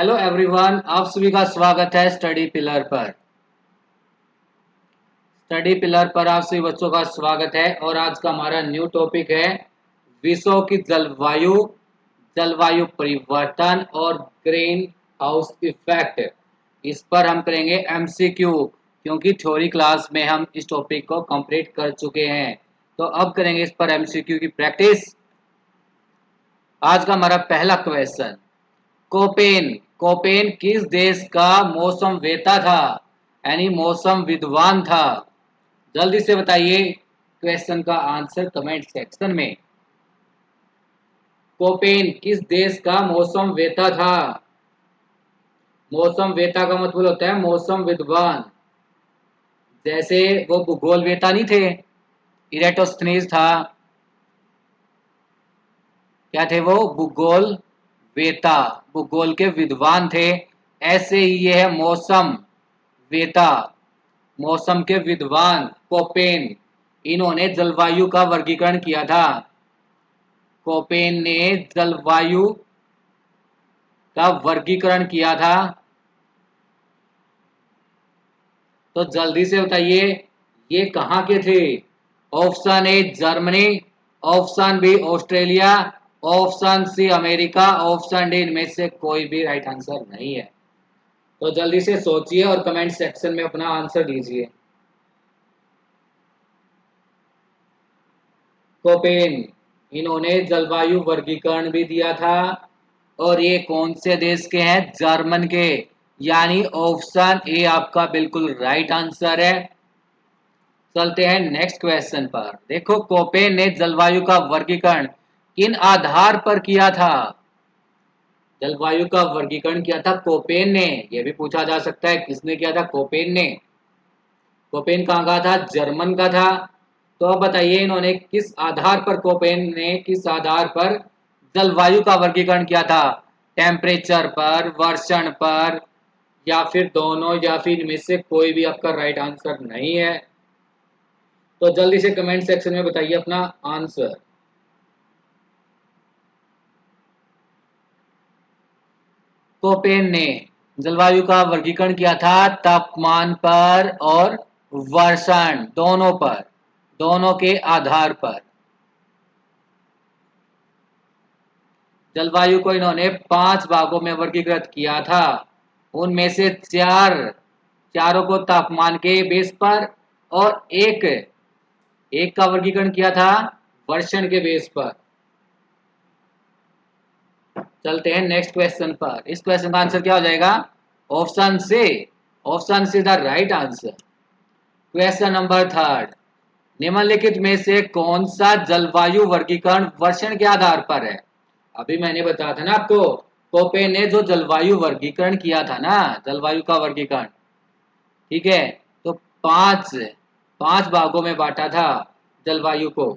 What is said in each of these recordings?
Hello everyone, आप सभी का स्वागत है स्टडी पिलर पर। स्टडी पिलर पर आप सभी बच्चों का स्वागत है और आज का हमारा न्यू टॉपिक है विश्व की जलवायु, जलवायु परिवर्तन और ग्रीन हाउस इफेक्ट। इस पर हम करेंगे एमसीक्यू, क्योंकि थ्योरी क्लास में हम इस टॉपिक को कंप्लीट कर चुके हैं। तो अब करेंगे इस पर एमसीक्यू की प्रैक्टिस। आज का हमारा पहला क्वेश्चन, कोपेन कोपेन किस देश का मौसम वेता था, यानी मौसम विद्वान था? जल्दी से बताइए क्वेश्चन का आंसर कमेंट सेक्शन में। कोपेन किस देश का मौसम वेता था? मौसम वेता का मतलब होता है मौसम विद्वान। जैसे वो भूगोल वेता नहीं थे, इरेटोस्थनीज था। क्या थे वो? भूगोल वेता, भूगोल के विद्वान थे। ऐसे ही ये है मौसम वेता, मौसम के विद्वान कोपेन। इन्होंने जलवायु का वर्गीकरण किया था। कोपेन ने जलवायु का वर्गीकरण किया था। तो जल्दी से बताइए ये कहाँ के थे? Option A Germany, option B Australia, option C America, option D इनमें से कोई भी राइट आंसर नहीं है। तो जल्दी से सोचिए और कमेंट सेक्शन में अपना आंसर दीजिए। कोपेन, इन्होंने जलवायु वर्गीकरण भी दिया था और ये कौन से देश के हैं? जर्मन के, यानी ऑप्शन ए आपका बिल्कुल राइट आंसर है। चलते हैं नेक्स्ट क्वेश्चन पर। देखो, कोपेन ने जलवायु का वर्गीकरण किन आधार पर किया था? जलवायु का वर्गीकरण किया था कोपेन ने। यह भी पूछा जा सकता है किसने किया था? कोपेन ने। कोपेन कहाँ का था? जर्मन का था। तो अब बताइए इन्होंने किस आधार पर, कोपेन ने किस आधार पर जलवायु का वर्गीकरण किया था? टेम्परेचर पर, वर्षण पर, या फिर दोनों, या फिर इनमें से कोई भी आपका राइट आंसर नहीं है। तो जल्दी से कमेंट सेक्शन में बताइए अपना आंसर। कोपेन ने जलवायु का वर्गीकरण किया था तापमान पर और वर्षण, दोनों पर, दोनों के आधार पर। जलवायु को इन्होंने 5 भागों में वर्गीकृत किया था। उनमें से चारों को तापमान के बेस पर और एक का वर्गीकरण किया था वर्षण के बेस पर। चलते हैं नेक्स्ट क्वेश्चन पर। इस क्वेश्चन का आंसर क्या हो जाएगा? Option C. Option C the right answer. Question number 3, निम्नलिखित में से कौन सा जलवायु वर्गीकरण वर्षण के आधार पर है? अभी मैंने बताया था ना आपको, कोपेन ने जो जलवायु वर्गीकरण किया था ना, जलवायु का वर्गीकरण, ठीक है, तो पांच पांच भागों में बांटा था जलवायु को।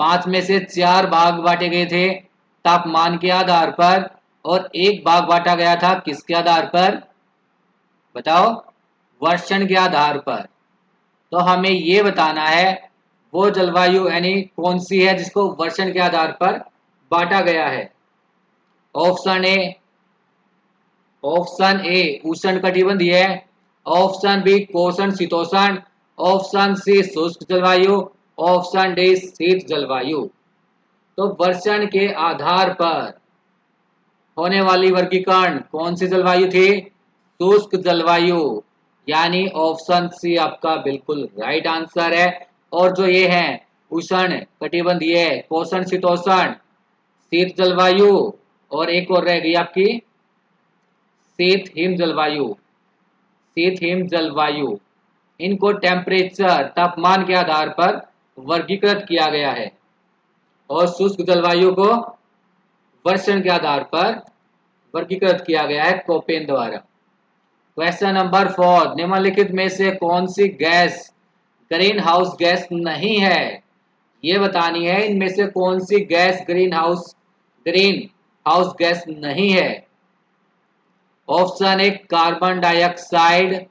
5 में से 4 भाग बांटे गए थे तापमान के आधार पर और एक भाग बांटा गया था किसके आधार पर? बताओ। वर्षण के आधार पर। तो हमें ये बताना है वो जलवायु यानी कौन सी है जिसको वर्षण के आधार पर बांटा गया है। ऑप्शन ए, उष्ण कटिबंधीय है, ऑप्शन बी कोषण शीतोषण, ऑप्शन सी शुष्क जलवायु, ऑप्शन डी शीत जलवायु। तो वर्षण के आधार पर होने वाली वर्गीकरण कौन सी जलवायु थी? शुष्क जलवायु, यानी ऑप्शन सी आपका बिल्कुल राइट आंसर है। और जो ये है उष्ण कटिबंधीय, कोषण शीतोषण, शीत जलवायु, और एक और रह गई आपकी शीत हिम जलवायु। शीत हिम जलवायु, इनको टेम्परेचर, तापमान के आधार पर वर्गीकृत किया गया है और शुष्क जलवायु को वर्षण के आधार पर वर्गीकृत किया गया है कोपेन द्वारा। क्वेश्चन नंबर 4, निम्नलिखित में से कौन सी गैस ग्रीन हाउस गैस नहीं है? ये बतानी है इनमें से कौन सी गैस ग्रीन हाउस गैस नहीं है। Option A carbon dioxide,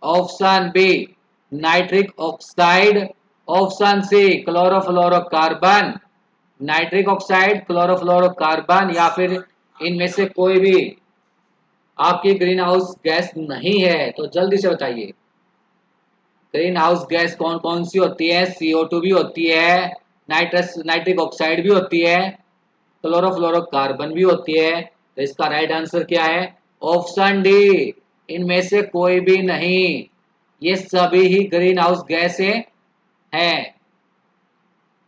option B nitric oxide, option C chlorofluorocarbon, nitric oxide, chlorofluorocarbon, या फिर इनमें से कोई भी आपकी ग्रीन हाउस गैस नहीं है? तो जल्दी से बताइए। ग्रीन हाउस गैस कौन कौन सी होती है? CO2 भी होती है, नाइट्रिक ऑक्साइड भी होती है, क्लोरोफ्लोरोकार्बन भी होती है। तो इसका राइट आंसर क्या है? ऑप्शन डी, इनमें से कोई भी नहीं। ये सभी ही ग्रीन हाउस गैसें हैं।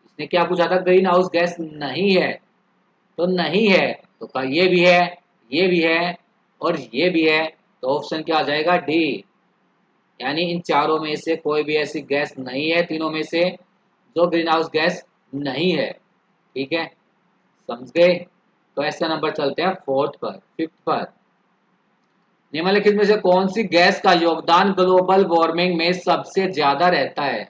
इसने क्या पूछा था? ग्रीन हाउस गैस नहीं है, तो नहीं है। तो ये भी है, ये भी है और ये भी है। तो ऑप्शन क्या आ जाएगा? डी। यानी इन चारों में से कोई भी ऐसी गैस नहीं है, तीनों में से, जो ग्रीन हाउस गैस नहीं है। ठीक है, समझ गए? तो ऐसा नंबर चलते हैं फोर्थ पर, फिफ्थ पर। निम्नलिखित में से कौन सी गैस का योगदान ग्लोबल वार्मिंग में सबसे ज्यादा रहता है?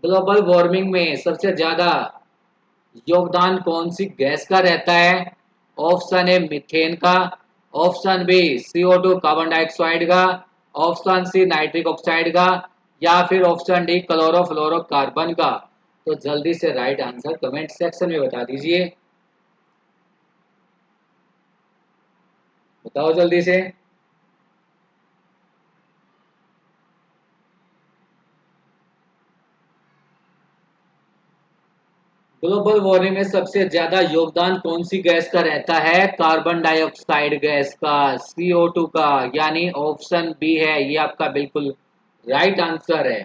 ग्लोबल वार्मिंग में सबसे ज्यादा योगदान कौन सी गैस का रहता है? ऑप्शन ए मीथेन का, option B CO2 carbon dioxide का, ऑप्शन सी नाइट्रिक ऑक्साइड का, या फिर ऑप्शन डी क्लोरोफ्लोरोकार्बन का। तो जल्दी से राइट आंसर कमेंट सेक्शन में बता दीजिए। बताओ जल्दी से। ग्लोबल वार्मिंग में सबसे ज्यादा योगदान कौन सी गैस का रहता है? कार्बन डाइऑक्साइड गैस का, CO2 का। यानी ऑप्शन बी है ये आपका बिल्कुल राइट आंसर है।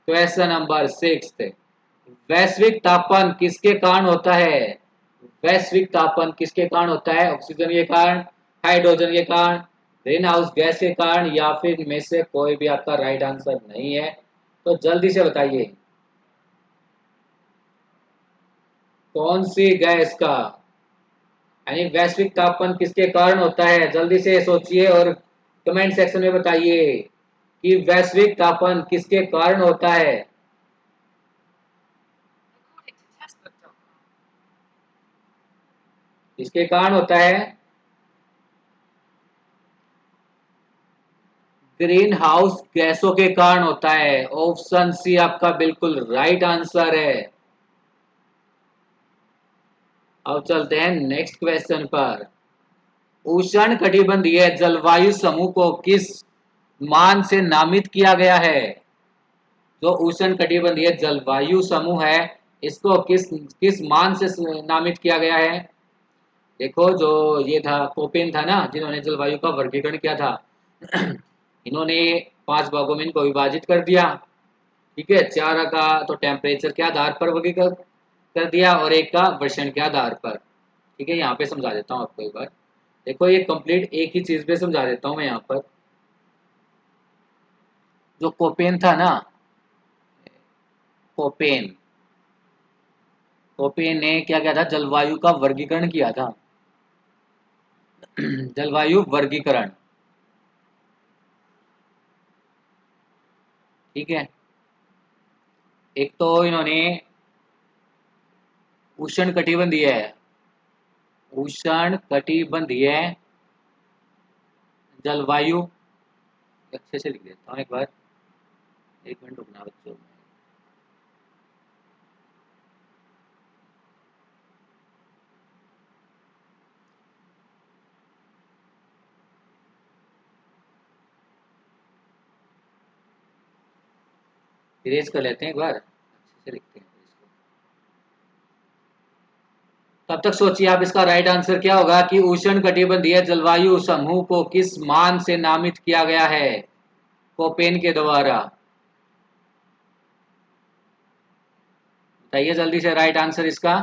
क्वेश्चन नंबर 6, वैश्विक तापन किसके कारण होता है? वैश्विक तापन किसके कारण होता है? ऑक्सीजन के कारण, हाइड्रोजन के कारण, ग्रीन हाउस गैस के कारण, या फिर इनमें से कोई भी आपका राइट आंसर नहीं है? तो जल्दी से बताइए कौन सी गैस का, यानी वैश्विक तापमान किसके कारण होता है? जल्दी से सोचिए और कमेंट सेक्शन में बताइए कि वैश्विक तापमान किसके कारण होता है? किसके कारण होता है? ग्रीन हाउस गैसों के कारण होता है। ऑप्शन सी आपका बिल्कुल राइट आंसर है। अब चलते हैं नेक्स्ट क्वेश्चन पर। उष्ण कटिबंधीय जलवायु समूह को किस मान से नामित किया गया है? जो उष्ण कटिबंधीय जलवायु समूह है, इसको किस किस मान से नामित किया गया है? देखो, जो ये था कोपेन था ना, जिन्होंने जलवायु का वर्गीकरण किया था, इन्होंने 5 भागों में इनको विभाजित कर दिया। ठीक है, 4 का तो टेम्परेचर के आधार पर वर्गीकृत कर दिया और एक का वर्षण के आधार पर। ठीक है, यहाँ पे समझा देता हूँ आपको एक बार। देखो, ये कंप्लीट एक ही चीज पे समझा देता हूँ मैं यहाँ पर। जो कोपेन था ना, कोपेन कोपेन ने क्या किया था? जलवायु का वर्गीकरण किया था। जलवायु वर्गीकरण। ठीक है, एक तो इन्होंने उष्ण कटिबंधीय है, उष्ण कटिबंधीय जलवायु, अच्छे से लिख देता हूँ एक बार, एक मिनट रुकना बच्चों। इरेज कर लेते हैं एक बार, अच्छे से लिखते हैं इसको। तब तक सोचिए आप, इसका राइट आंसर क्या होगा कि उष्ण कटिबंधीय जलवायु समूह को किस मान से नामित किया गया है कोपेन के द्वारा? बताइए जल्दी से राइट आंसर इसका।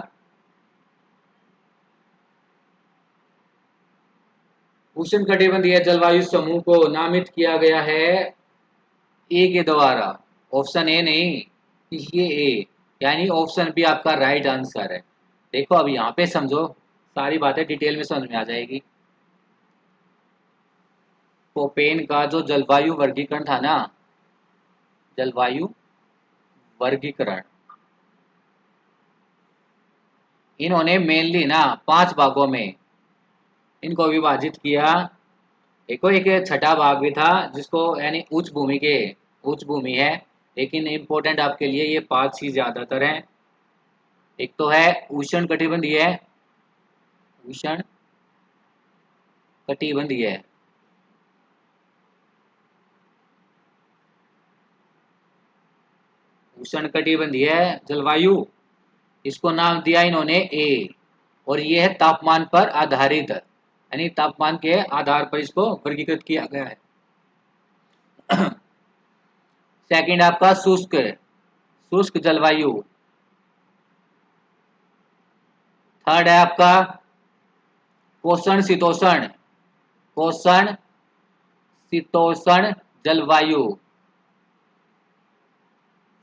उष्ण कटिबंधीय जलवायु समूह को नामित किया गया है ए के द्वारा। ऑप्शन ए नहीं, ये ए, यानी ऑप्शन बी आपका राइट आंसर है। देखो, अब यहाँ पे समझो, सारी बातें डिटेल में समझ में आ जाएगी। कोपेन का जो जलवायु वर्गीकरण था ना, जलवायु वर्गीकरण, इन्होंने मेनली ना 5 भागों में इनको विभाजित किया। देखो, एक छठा भाग भी था जिसको, यानी उच्च भूमि है, लेकिन इम्पोर्टेंट आपके लिए ये 5 ही ज्यादातर हैं। एक तो है उष्ण कटिबंधीय, उष्ण कटिबंधीय है। उष्णकटिबंधीय जलवायु, इसको नाम दिया इन्होंने ए, और ये है तापमान पर आधारित, यानी तापमान के आधार पर इसको वर्गीकृत किया गया है। सेकंड आपका शुष्क, शुष्क जलवायु। थर्ड है आपका कोषण शीतोषण, कोषण शीतोषण जलवायु।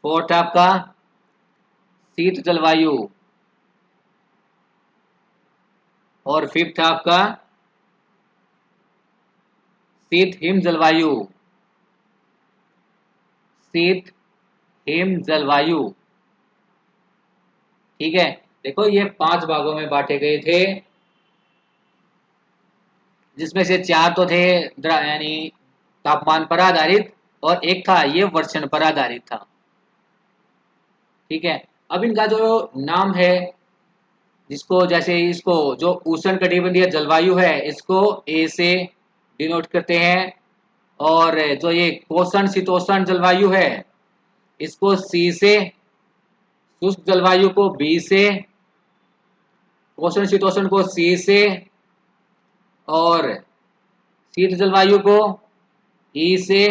फोर्थ आपका शीत जलवायु, और फिफ्थ आपका शीत हिम जलवायु, शीत हिम जलवायु। ठीक है, देखो ये 5 भागों में बांटे गए थे, जिसमें से 4 तो थे यानी तापमान पर आधारित, और एक था ये वर्षण पर आधारित था। ठीक है, अब इनका जो नाम है, जिसको जैसे इसको जो उष्ण कटिबंधीय जलवायु है इसको ए से डिनोट करते हैं, और जो ये कोषण शीतोषण जलवायु है इसको सी से, शुष्क जलवायु को बी से, कोषण शीतोषण को सी से, और शीत जलवायु को ई से,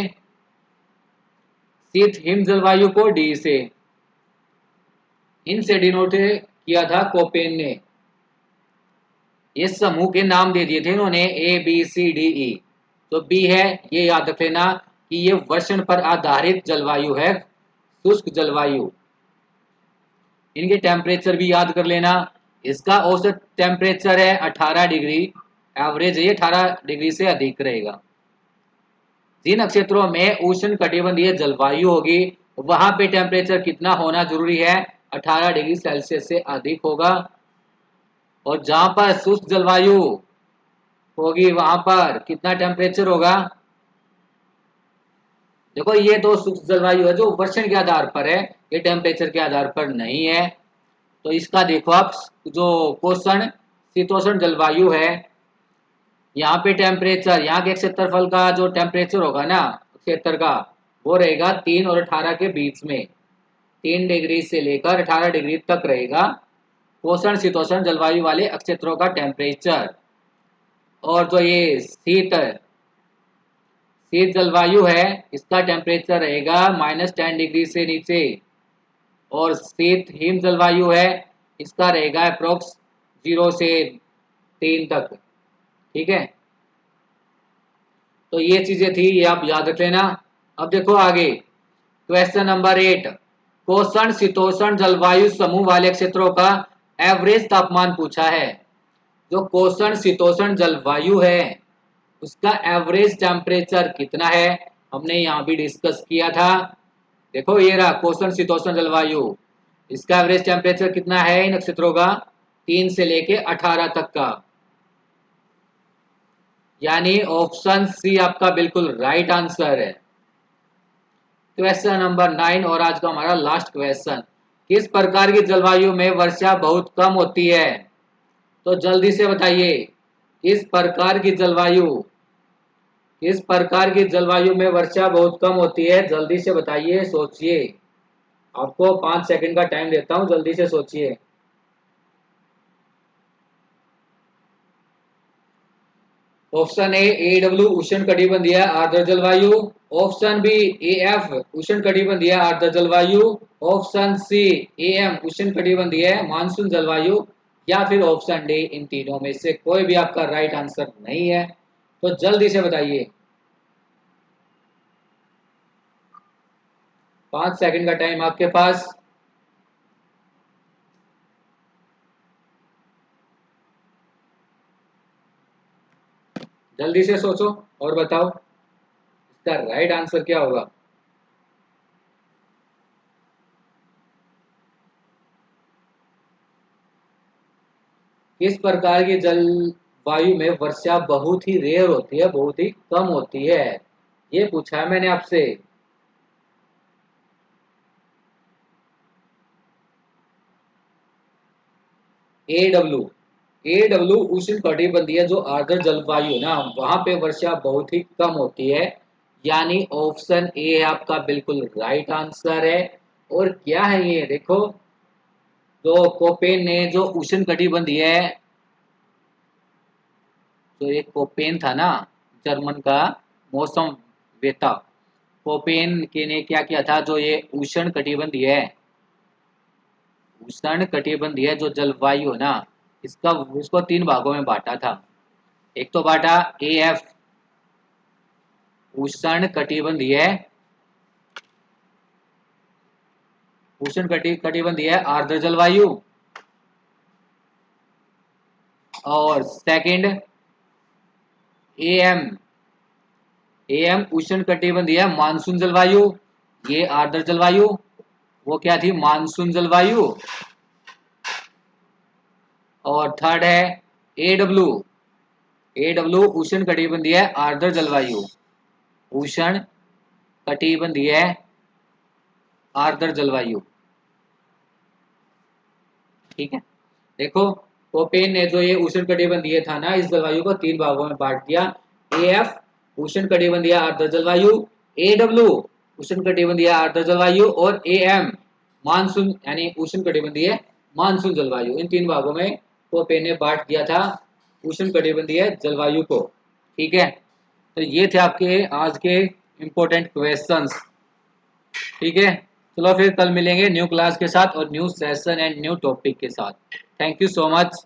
शीत हिम जलवायु को डी से। इनसे डिनोट किया था कोपेन ने। ये समूह के नाम दे दिए थे इन्होंने A B C D E. तो बी है, ये याद रख लेना कि ये वर्षण पर आधारित जलवायु है, शुष्क जलवायु। इनके टेम्परेचर भी याद कर लेना। इसका औसत टेम्परेचर है 18 डिग्री, एवरेज है 18 डिग्री से अधिक रहेगा। जिन क्षेत्रों में उष्ण कटिबंधीय जलवायु होगी वहां पे टेम्परेचर कितना होना जरूरी है, 18 डिग्री सेल्सियस से अधिक होगा। और जहां पर शुष्क जलवायु होगी वहां पर कितना टेम्परेचर होगा, देखो ये तो शुष्क जलवायु है जो वर्षण के आधार पर है, ये टेम्परेचर के आधार पर नहीं है। तो इसका देखो आप, जो कोषण शीतोषण जलवायु है, यहाँ पे टेम्परेचर, यहाँ के क्षेत्रफल का जो टेम्परेचर होगा ना क्षेत्र का, वो रहेगा 3 और 18 के बीच में, 3 डिग्री से लेकर 18 डिग्री तक रहेगा कोषण शीतोषण जलवायु वाले क्षेत्रों का टेम्परेचर। और जो ये शीत जलवायु है इसका टेम्परेचर रहेगा -10 डिग्री से नीचे, और शीत हिम जलवायु है इसका रहेगा अप्रोक्स 0 से 3 तक। ठीक है, तो ये चीजें थी, ये आप याद रख लेना। अब देखो आगे क्वेश्चन नंबर 8, कोषण शीतोषण जलवायु समूह वाले क्षेत्रों का एवरेज तापमान पूछा है। जो कोषण शीतोषण जलवायु है उसका एवरेज टेम्परेचर कितना है, हमने यहाँ भी डिस्कस किया था। देखो ये रहा कोषण शीतोषण जलवायु, इसका एवरेज टेम्परेचर कितना है इन क्षेत्रों का, 3 से लेके 18 तक का, यानी ऑप्शन सी आपका बिल्कुल राइट आंसर है। क्वेश्चन नंबर 9 और आज का हमारा लास्ट क्वेश्चन, किस प्रकार की जलवायु में वर्षा बहुत कम होती है, तो जल्दी से बताइए किस प्रकार की जलवायु, किस प्रकार की जलवायु में वर्षा बहुत कम होती है, जल्दी से बताइए, सोचिए। आपको 5 सेकंड का टाइम देता हूं, जल्दी से सोचिए। ऑप्शन ए डब्ल्यू उष्ण कटिबंधीय आर्द्र जलवायु, ऑप्शन बी ए एफ उष्ण कटिबंधीय आर्द्र जलवायु, ऑप्शन सी ए एम उष्ण कटिबंधीय मानसून जलवायु, या फिर ऑप्शन डी इन तीनों में से कोई भी आपका राइट आंसर नहीं है। तो जल्दी से बताइए, 5 सेकंड का टाइम आपके पास। जल्दी से सोचो और बताओ इसका राइट आंसर क्या होगा। किस प्रकार की जलवायु में वर्षा बहुत ही रेयर होती है, बहुत ही कम होती है, ये पूछा है मैंने आपसे। ए डब्ल्यू AW उष्ण कटिबंधीय जो आर्द्र जलवायु ना वहां पे वर्षा बहुत ही कम होती है, यानी ऑप्शन ए आपका बिल्कुल राइट आंसर है। और क्या है ये देखो, जो कोपेन ने जो उष्ण कटिबंधीय है, जो एक कोपेन था ना, जर्मन का मौसम वेता, कोपेन के ने क्या किया था, जो ये उष्ण कटिबंधीय है, उष्ण कटिबंधीय जो जलवायु है ना, इसका उसको तीन भागों में बांटा था। एक तो बांटा AF उष्ण कटिबंधीय, कटिबंधीय आर्द्र जलवायु, और सेकंड AM, AM उष्ण कटिबंधीय मानसून जलवायु, ये आर्द्र जलवायु, वो क्या थी, मानसून जलवायु। और थर्ड है AW, AW उष्ण कटिबंधीय आर्द्र जलवायु, उष्ण कटिबंधीय आर्द्र जलवायु। ठीक है, देखो कोपेन ने जो ये उष्ण कटिबंधीय था ना, इस जलवायु को तीन भागों में बांट दिया। AF उष्ण कटिबंधीय आर्द्र जलवायु, AW उष्ण कटिबंधीय आर्द्र जलवायु, और AM मानसून यानी उष्ण कटिबंधीय मानसून जलवायु। इन तीन भागों में कोपेन ने बांट दिया था उष्ण कटिबंधीय जलवायु को। ठीक है, तो ये थे आपके आज के इंपॉर्टेंट क्वेश्चंस। ठीक है, चलो फिर कल मिलेंगे न्यू क्लास के साथ और new session and new topic के साथ। Thank you so much.